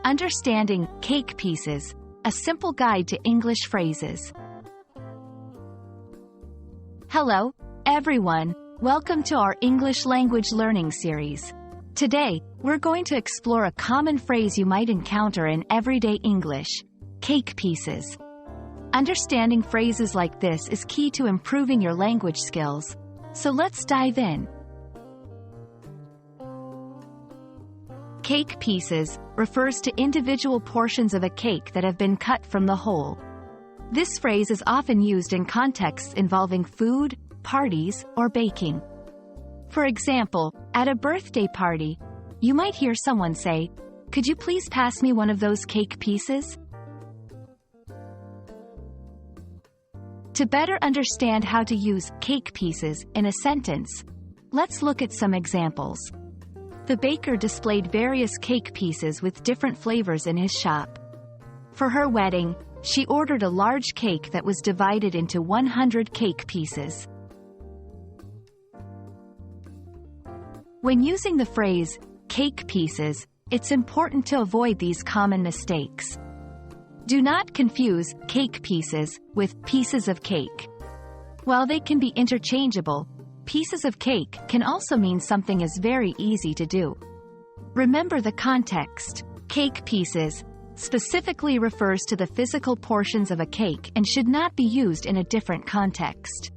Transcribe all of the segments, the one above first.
Understanding cake pieces, a simple guide to English phrases. Hello, everyone. Welcome to our English language learning series. Today, we're going to explore a common phrase you might encounter in everyday English: cake pieces. Understanding phrases like this is key to improving your language skills. So let's dive in. Cake pieces refers to individual portions of a cake that have been cut from the whole. This phrase is often used in contexts involving food, parties, or baking. For example, at a birthday party, you might hear someone say, "Could you please pass me one of those cake pieces?" To better understand how to use cake pieces in a sentence, let's look at some examples. The baker displayed various cake pieces with different flavors in his shop. For her wedding, she ordered a large cake that was divided into 100 cake pieces. When using the phrase, cake pieces, it's important to avoid these common mistakes. Do not confuse cake pieces with pieces of cake. While they can be interchangeable, pieces of cake can also mean something is very easy to do. Remember the context. Cake pieces specifically refers to the physical portions of a cake and should not be used in a different context.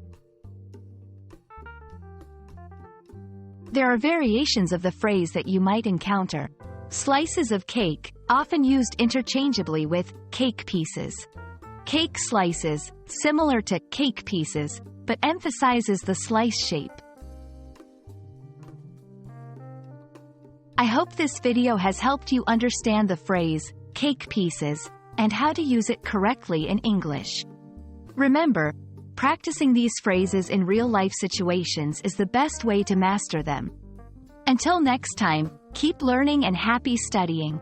There are variations of the phrase that you might encounter. Slices of cake, often used interchangeably with cake pieces. Cake slices, similar to cake pieces, but emphasizes the slice shape. I hope this video has helped you understand the phrase, cake pieces, and how to use it correctly in English. Remember, practicing these phrases in real-life situations is the best way to master them. Until next time, keep learning and happy studying.